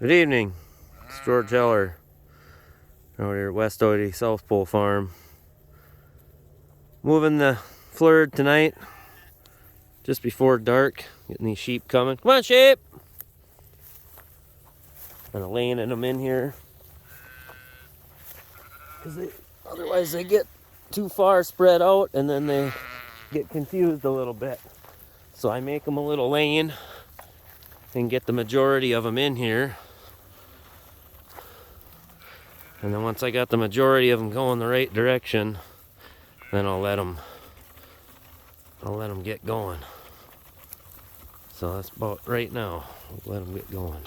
Good evening. It's George Heller out here at West Odie South Pole Farm. Moving the flerd tonight, just before dark. Getting these sheep coming. Come on, sheep! Kind of laying them in here, because otherwise they get too far spread out and then they get confused a little bit. So I make them a little lane and get the majority of them in here. And then once I got the majority of them going the right direction, then I'll let them get going. So that's about right now. I'll let them get going.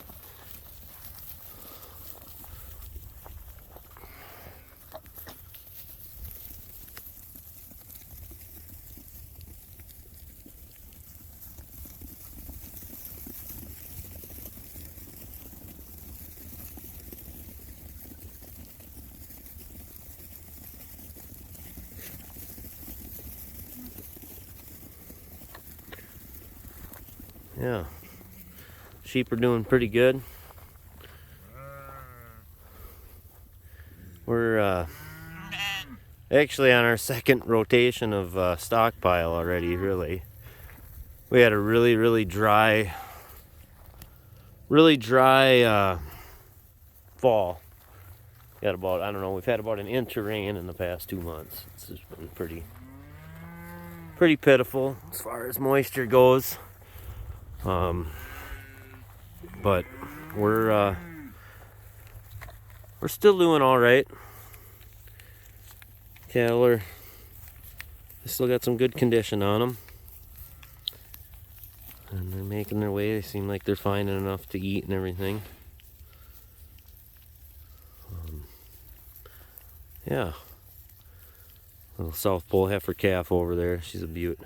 Yeah, sheep are doing pretty good. We're actually on our second rotation of stockpile already, really. We had a really dry fall. We had about, I don't know, we've had about an inch of rain in the past 2 months. It's just been pretty pitiful as far as moisture goes. But we're still doing all right. Cattle they still got some good condition on them, and they're making their way. They seem like they're finding enough to eat and everything. Yeah, little South Pole heifer calf over there. She's a beaut.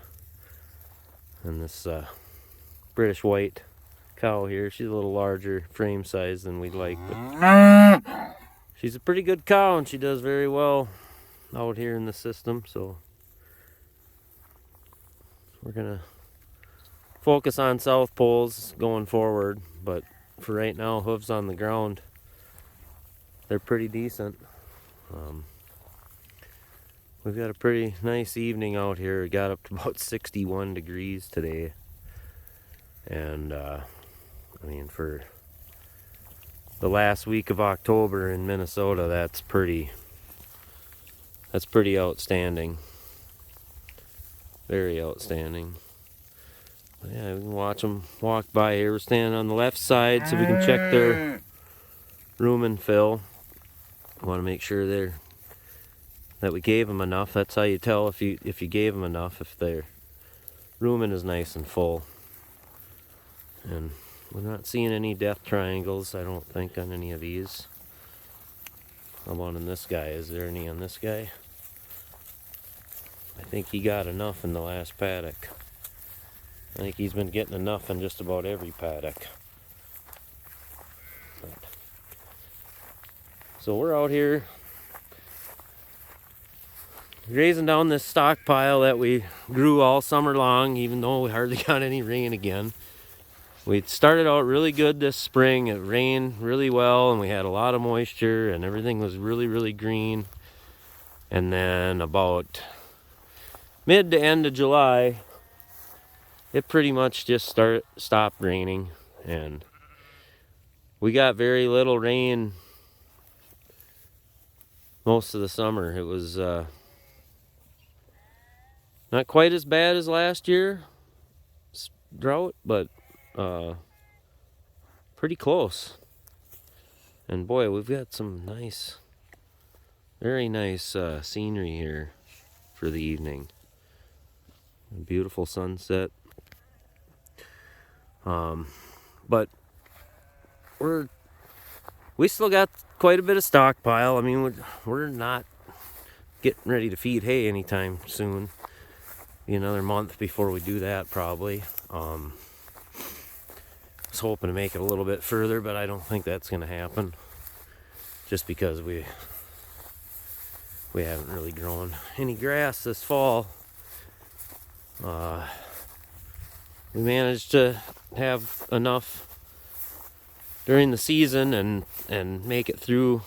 And this British white cow here, she's a little larger frame size than we'd like, but she's a pretty good cow and she does very well out here in the system. So we're gonna focus on South Poles going forward, but for right now, hooves on the ground, they're pretty decent. We've got a pretty nice evening out here. It got up to about 61 degrees today. And I mean, for the last week of October in Minnesota, that's pretty outstanding. Very outstanding. But yeah, we can watch them walk by here. We're standing on the left side so we can check their rumen fill. Want to make sure that we gave them enough. That's how you tell if you gave them enough, if their rumen is nice and full. And we're not seeing any death triangles, I don't think, on any of these. How about on this guy? Is there any on this guy? I think he got enough in the last paddock. I think he's been getting enough in just about every paddock. So we're out here grazing down this stockpile that we grew all summer long, even though we hardly got any rain again. We started out really good this spring. It rained really well and we had a lot of moisture and everything was really green. And then about mid to end of July, it pretty much just stopped raining, and we got very little rain most of the summer. It was not quite as bad as last year's drought, but pretty close. And boy, we've got some very nice scenery here for the evening. A beautiful sunset. But we still got quite a bit of stockpile. I mean, we're not getting ready to feed hay anytime soon. Be another month before we do that, probably. I was hoping to make it a little bit further, but I don't think that's going to happen. Just because we haven't really grown any grass this fall. We managed to have enough during the season and make it through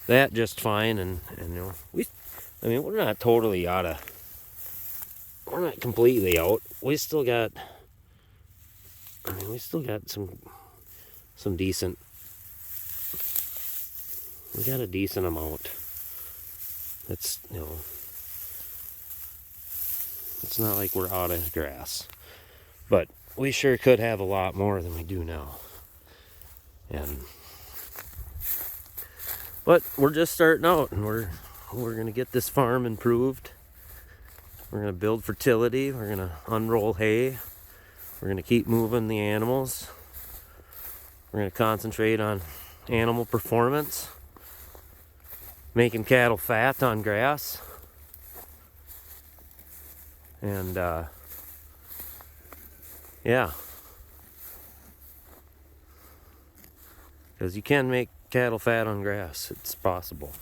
that just fine. And you know, we're not totally we're not completely out. We still got some decent. We got a decent amount. It's, you know, it's not like we're out of grass, but we sure could have a lot more than we do now. But we're just starting out, and we're gonna get this farm improved. We're gonna build fertility. We're gonna unroll hay. We're gonna keep moving the animals. We're gonna concentrate on animal performance, making cattle fat on grass, and yeah, because you can make cattle fat on grass. It's possible.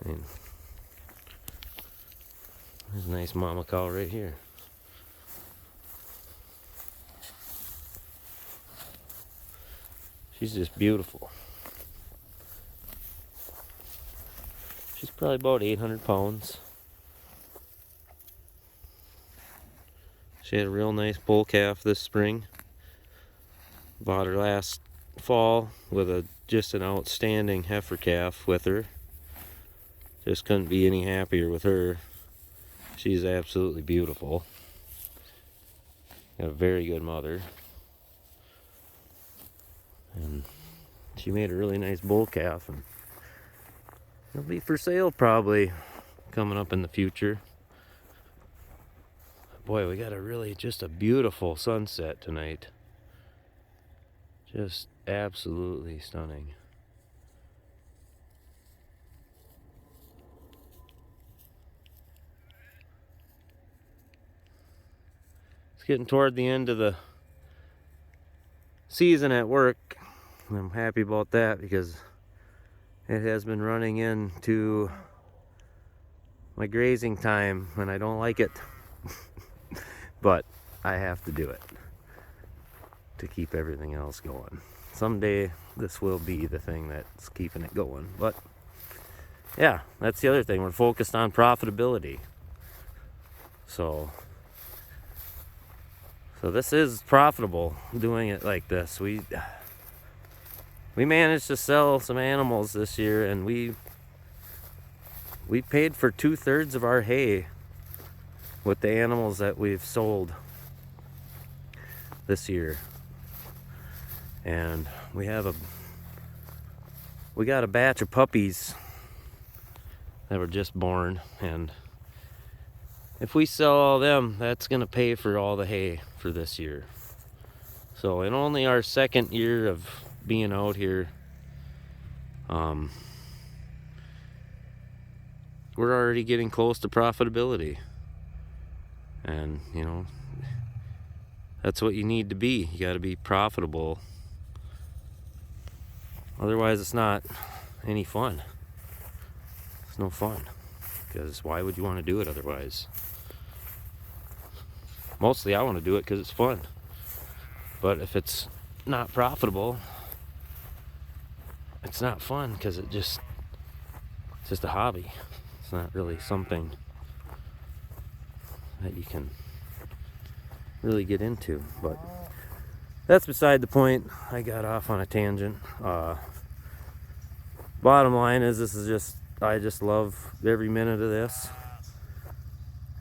I mean, there's a nice mama cow right here. She's just beautiful. She's probably about 800 pounds. She had a real nice bull calf this spring. Bought her last fall with just an outstanding heifer calf with her. Just couldn't be any happier with her. She's absolutely beautiful. Got a very good mother. And she made a really nice bull calf, and it'll be for sale probably coming up in the future. Boy, we got just a beautiful sunset tonight. Just absolutely stunning. It's getting toward the end of the season at work. I'm happy about that because it has been running into my grazing time and I don't like it. But I have to do it to keep everything else going. Someday this will be the thing that's keeping it going. But yeah, that's the other thing. We're focused on profitability. So this is profitable doing it like this. We managed to sell some animals this year, and we paid for 2/3 of our hay with the animals that we've sold this year. And we got a batch of puppies that were just born, and if we sell all them, that's gonna pay for all the hay for this year. So in only our second year of being out here, we're already getting close to profitability. And you know, that's what you need to be. You got to be profitable. Otherwise it's not any fun. It's no fun, because why would you want to do it otherwise? Mostly I want to do it because it's fun. But if it's not profitable, it's not fun, because it's just a hobby. It's not really something that you can really get into. But that's beside the point. I got off on a tangent. Bottom line is, I just love every minute of this,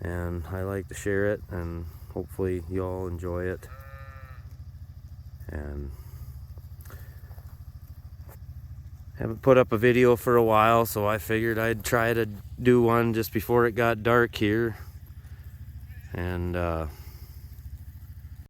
and I like to share it, and hopefully you all enjoy it. And haven't put up a video for a while, so I figured I'd try to do one just before it got dark here. And